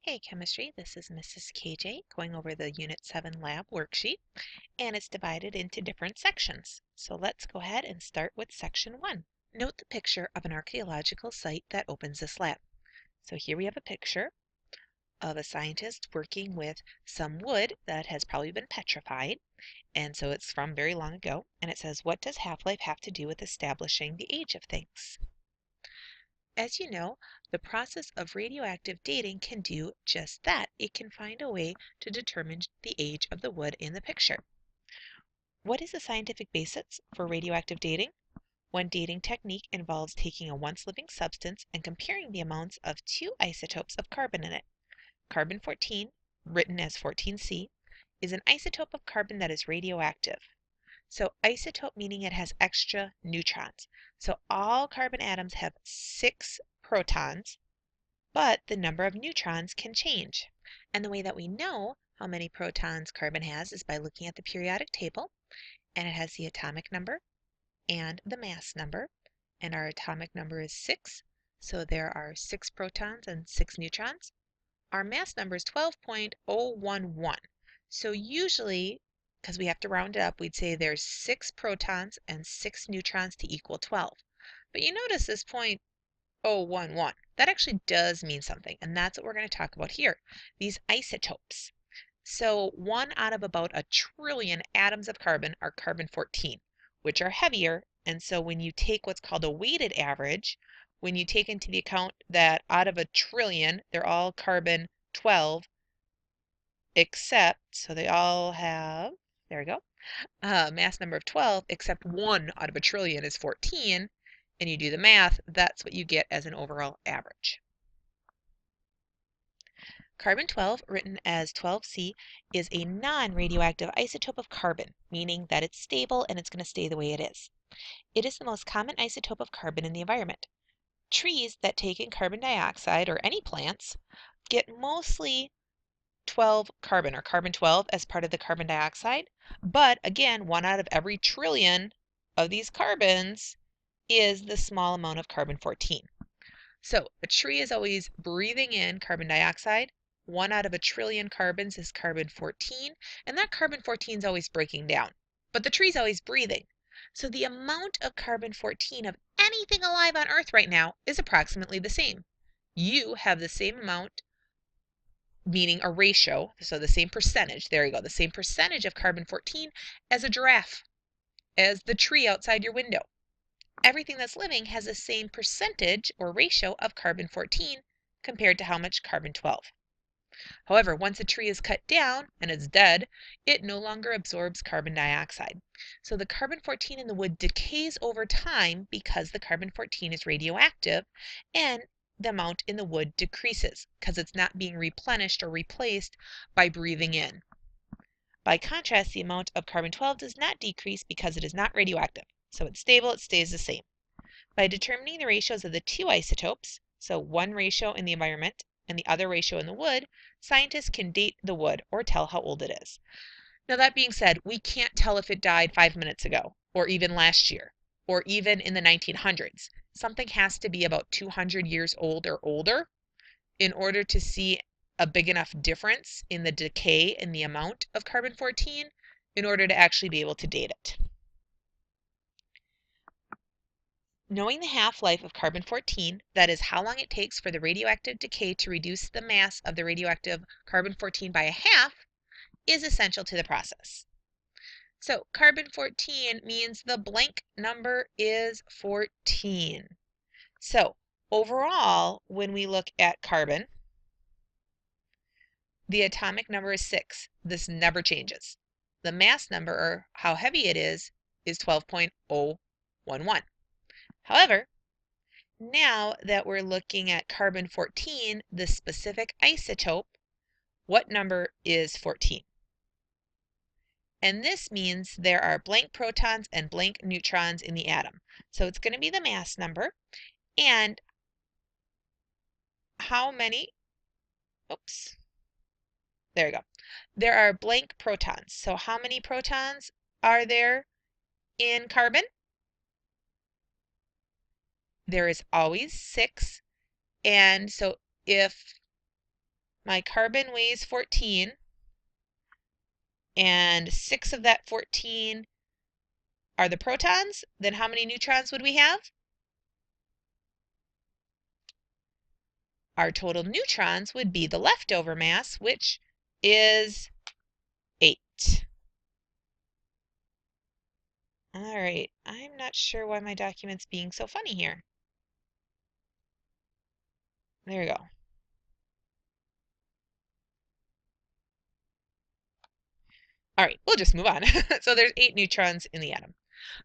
Hey Chemistry, this is Mrs. KJ going over the Unit 7 lab worksheet, and it's divided into different sections. So let's go ahead and start with section 1. Note the picture of an archaeological site that opens this lab. So here we have a picture of a scientist working with some wood that has probably been petrified, and so it's from very long ago, and it says, what does half-life have to do with establishing the age of things? As you know, the process of radioactive dating can do just that. It can find a way to determine the age of the wood in the picture. What is the scientific basis for radioactive dating? One dating technique involves taking a once living substance and comparing the amounts of two isotopes of carbon in it. Carbon-14, written as 14C, is an isotope of carbon that is radioactive. So isotope meaning it has extra neutrons. So all carbon atoms have 6 protons, but the number of neutrons can change. And the way that we know how many protons carbon has is by looking at the periodic table, and it has the atomic number and the mass number, and our atomic number is 6, so there are 6 protons and 6 neutrons. Our mass number is 12.011, so usually, because we have to round it up, we'd say there's 6 protons and 6 neutrons to equal 12. But you notice this 0.011. That actually does mean something, and that's what we're going to talk about here, these isotopes. So 1 out of about a trillion atoms of carbon are carbon-14, which are heavier, and so when you take what's called a weighted average, when you take into the account that out of a trillion, they're all carbon-12, except, so they all have, there we go, mass number of 12, except 1 out of a trillion is 14, and you do the math, that's what you get as an overall average. Carbon-12, written as 12C, is a non-radioactive isotope of carbon, meaning that it's stable and it's going to stay the way it is. It is the most common isotope of carbon in the environment. Trees that take in carbon dioxide, or any plants, get mostly 12 carbon, or carbon-12, as part of the carbon dioxide, but again, 1 out of every trillion of these carbons is the small amount of carbon-14. So a tree is always breathing in carbon dioxide. 1 out of a trillion carbons is carbon-14, and that carbon-14 is always breaking down. But the tree's always breathing. So the amount of carbon-14 of anything alive on Earth right now is approximately the same. You have the same amount, meaning a ratio, so the same percentage, there you go, the same percentage of carbon-14 as a giraffe, as the tree outside your window. Everything that's living has the same percentage or ratio of carbon-14 compared to how much carbon-12. However, once a tree is cut down and it's dead, it no longer absorbs carbon dioxide. So the carbon-14 in the wood decays over time because the carbon-14 is radioactive, and the amount in the wood decreases because it's not being replenished or replaced by breathing in. By contrast, the amount of carbon-12 does not decrease because it is not radioactive. So it's stable, it stays the same. By determining the ratios of the two isotopes, so one ratio in the environment and the other ratio in the wood, scientists can date the wood or tell how old it is. Now that being said, we can't tell if it died 5 minutes ago, or even last year, or even in the 1900s. Something has to be about 200 years old or older in order to see a big enough difference in the decay in the amount of carbon-14 in order to actually be able to date it. Knowing the half-life of carbon-14, that is how long it takes for the radioactive decay to reduce the mass of the radioactive carbon-14 by a half, is essential to the process. So carbon-14 means the blank number is 14. So overall, when we look at carbon, the atomic number is 6. This never changes. The mass number, or how heavy it is 12.011. However, now that we're looking at carbon-14, the specific isotope, what number is 14? And this means there are blank protons and blank neutrons in the atom. So it's going to be the mass number. And how many, oops, there you go. There are blank protons. So how many protons are there in carbon? There is always 6. And so if my carbon weighs 14, and 6 of that 14 are the protons, then how many neutrons would we have? Our total neutrons would be the leftover mass, which is 8. All right, I'm not sure why my document's being so funny here. There we go. All right, we'll just move on. So there's 8 neutrons in the atom.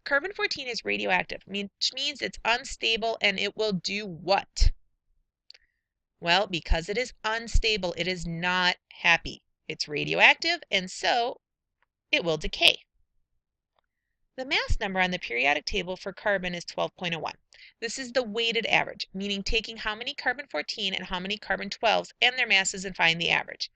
Carbon-14 is radioactive, which means it's unstable, and it will do what? Well, because it is unstable, it is not happy. It's radioactive, and so it will decay. The mass number on the periodic table for carbon is 12.01. This is the weighted average, meaning taking how many carbon-14 and how many carbon-12s and their masses and find the average.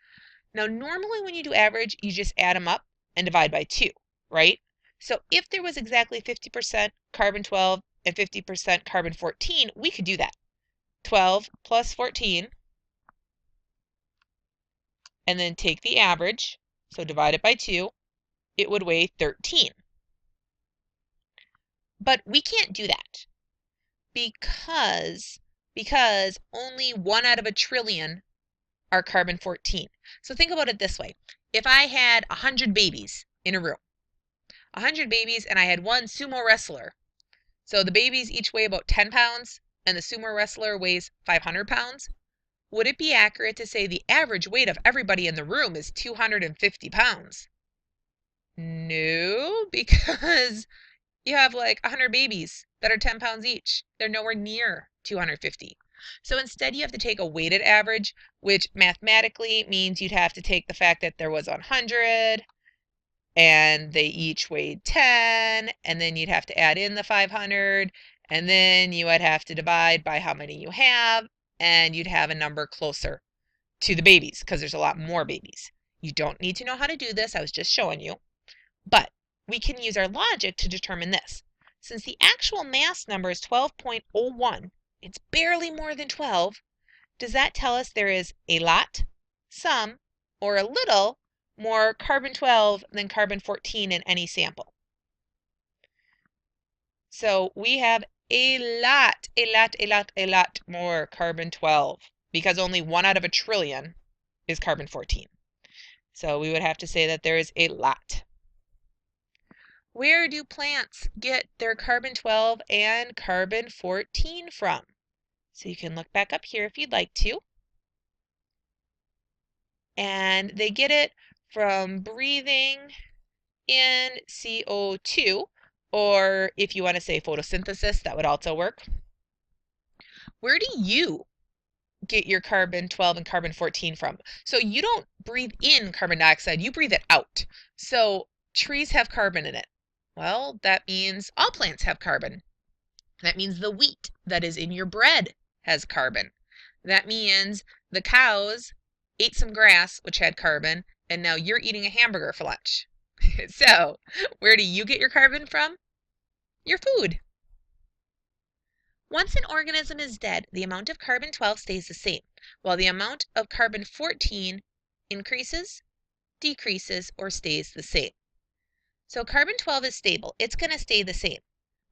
Now, normally when you do average, you just add them up and divide by 2, right? So if there was exactly 50% carbon-12 and 50% carbon-14, we could do that. 12 plus 14, and then take the average, so divide it by 2, it would weigh 13. But we can't do that because only 1 out of a trillion are carbon-14. So think about it this way. If I had 100 babies in a room, 100 babies, and I had one sumo wrestler, so the babies each weigh about 10 pounds, and the sumo wrestler weighs 500 pounds, would it be accurate to say the average weight of everybody in the room is 250 pounds? No, because you have like 100 babies that are 10 pounds each. They're nowhere near 250. So instead you have to take a weighted average, which mathematically means you'd have to take the fact that there was 100 and they each weighed 10, and then you'd have to add in the 500, and then you would have to divide by how many you have, and you'd have a number closer to the babies because there's a lot more babies. You don't need to know how to do this. I was just showing you. But we can use our logic to determine this. Since the actual mass number is 12.01, it's barely more than 12, does that tell us there is a lot, some, or a little more carbon-12 than carbon-14 in any sample? So we have a lot more carbon-12 because only 1 out of a trillion is carbon-14. So we would have to say that there is a lot. Where do plants get their carbon-12 and carbon-14 from? So you can look back up here if you'd like to. And they get it from breathing in CO2, or if you want to say photosynthesis, that would also work. Where do you get your carbon-12 and carbon-14 from? So you don't breathe in carbon dioxide, you breathe it out. So trees have carbon in it. Well, that means all plants have carbon. That means the wheat that is in your bread has carbon. That means the cows ate some grass, which had carbon, and now you're eating a hamburger for lunch. So, where do you get your carbon from? Your food. Once an organism is dead, the amount of carbon-12 stays the same, while the amount of carbon-14 increases, decreases, or stays the same. So carbon-12 is stable. It's going to stay the same.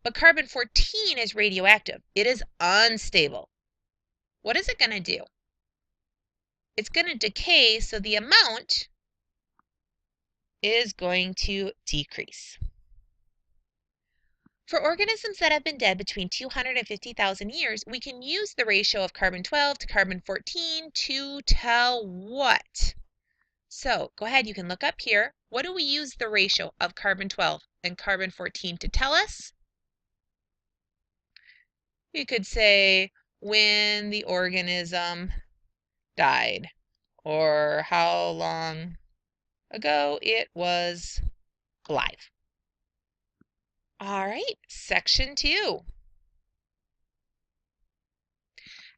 But carbon-14 is radioactive. It is unstable. What is it going to do? It's going to decay, so the amount is going to decrease. For organisms that have been dead between 250,000 years, we can use the ratio of carbon-12 to carbon-14 to tell what? So go ahead, you can look up here. What do we use the ratio of carbon-12 and carbon-14 to tell us? You could say when the organism died, or how long ago it was alive. All right, section 2.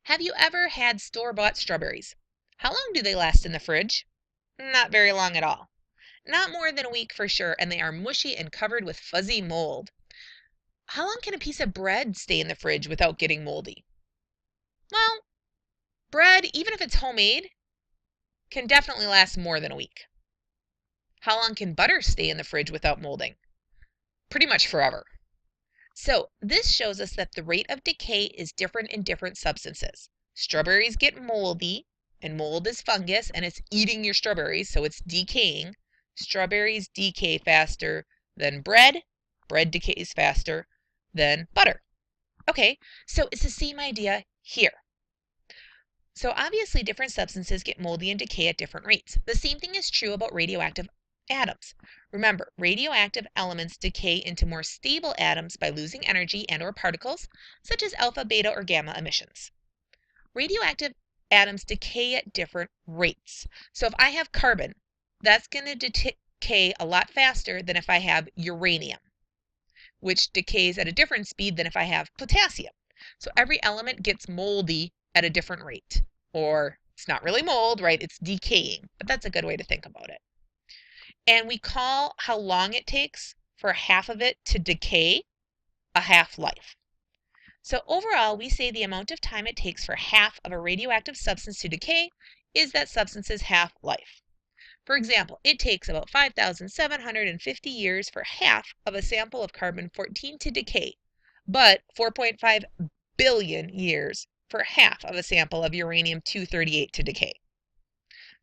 Have you ever had store-bought strawberries? How long do they last in the fridge? Not very long at all. Not more than a week for sure, and they are mushy and covered with fuzzy mold. How long can a piece of bread stay in the fridge without getting moldy? Well, bread, even if it's homemade, can definitely last more than a week. How long can butter stay in the fridge without molding? Pretty much forever. So this shows us that the rate of decay is different in different substances. Strawberries get moldy, and mold is fungus, and it's eating your strawberries, so it's decaying. Strawberries decay faster than bread. Bread decays faster than butter. Okay, so it's the same idea here. So obviously different substances get moldy and decay at different rates. The same thing is true about radioactive atoms. Remember, radioactive elements decay into more stable atoms by losing energy and or particles, such as alpha, beta, or gamma emissions. Radioactive atoms decay at different rates. So if I have carbon, that's going to decay a lot faster than if I have uranium, which decays at a different speed than if I have potassium. So every element gets moldy at a different rate. Or it's not really mold, right? It's decaying, but that's a good way to think about it. And we call how long it takes for half of it to decay a half-life. So overall, we say the amount of time it takes for half of a radioactive substance to decay is that substance's half-life. For example, it takes about 5,750 years for half of a sample of carbon-14 to decay, but 4.5 billion years for half of a sample of uranium-238 to decay.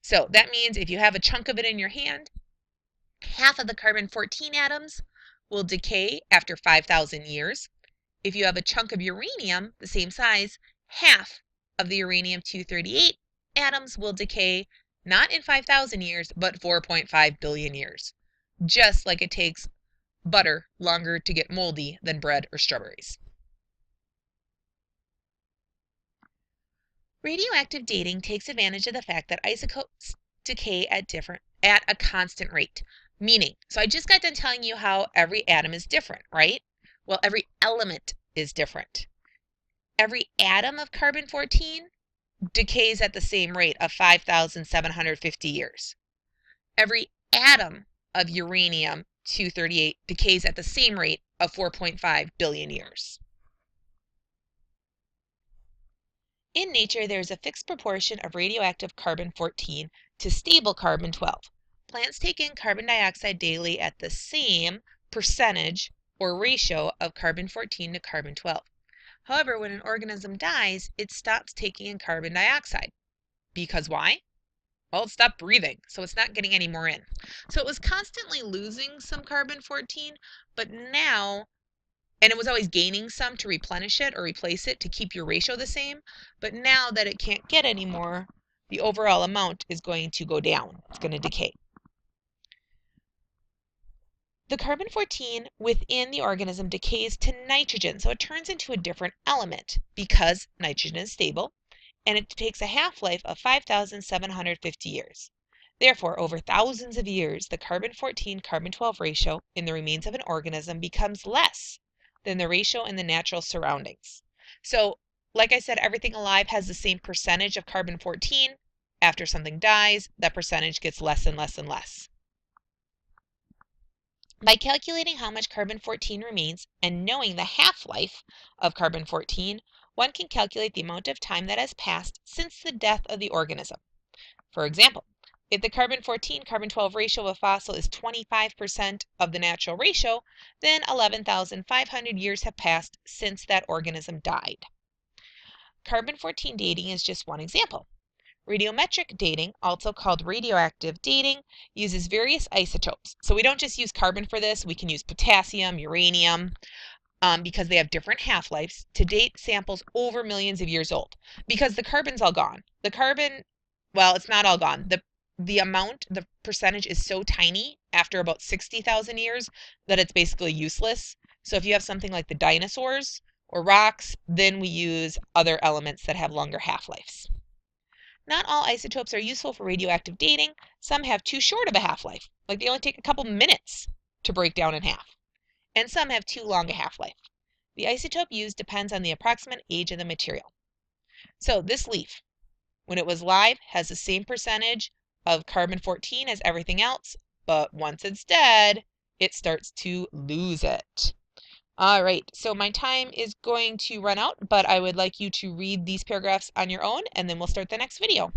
So that means if you have a chunk of it in your hand, half of the carbon-14 atoms will decay after 5,000 years. If you have a chunk of uranium the same size, half of the uranium-238 atoms will decay not in 5,000 years, but 4.5 billion years. Just like it takes butter longer to get moldy than bread or strawberries. Radioactive dating takes advantage of the fact that isotopes decay at a constant rate. Meaning, so I just got done telling you how every atom is different, right? Well, every element is different. Every atom of carbon-14 decays at the same rate of 5,750 years. Every atom of uranium-238 decays at the same rate of 4.5 billion years. In nature, there is a fixed proportion of radioactive carbon-14 to stable carbon-12. Plants take in carbon dioxide daily at the same percentage or ratio of carbon-14 to carbon-12. However, when an organism dies, it stops taking in carbon dioxide. Because why? Well, it stopped breathing, so it's not getting any more in. So it was constantly losing some carbon-14, but now, and it was always gaining some to replenish it or replace it to keep your ratio the same, but now that it can't get any more, the overall amount is going to go down. It's going to decay. The carbon-14 within the organism decays to nitrogen, so it turns into a different element because nitrogen is stable, and it takes a half-life of 5,750 years. Therefore, over thousands of years, the carbon-14 carbon-12 ratio in the remains of an organism becomes less than the ratio in the natural surroundings. So, like I said, everything alive has the same percentage of carbon-14. After something dies, that percentage gets less and less and less. By calculating how much carbon-14 remains and knowing the half-life of carbon-14, one can calculate the amount of time that has passed since the death of the organism. For example, if the carbon-14 carbon-12 ratio of a fossil is 25% of the natural ratio, then 11,500 years have passed since that organism died. Carbon-14 dating is just one example. Radiometric dating, also called radioactive dating, uses various isotopes. So we don't just use carbon for this, we can use potassium, uranium, because they have different half-lives to date samples over millions of years old. Because the carbon's all gone. The carbon, well, it's not all gone. The percentage is so tiny after about 60,000 years that it's basically useless. So if you have something like the dinosaurs or rocks, then we use other elements that have longer half-lives. Not all isotopes are useful for radioactive dating. Some have too short of a half-life, like they only take a couple minutes to break down in half. And some have too long a half-life. The isotope used depends on the approximate age of the material. So this leaf, when it was live, has the same percentage of carbon-14 as everything else, but once it's dead, it starts to lose it. All right, so my time is going to run out, but I would like you to read these paragraphs on your own, and then we'll start the next video.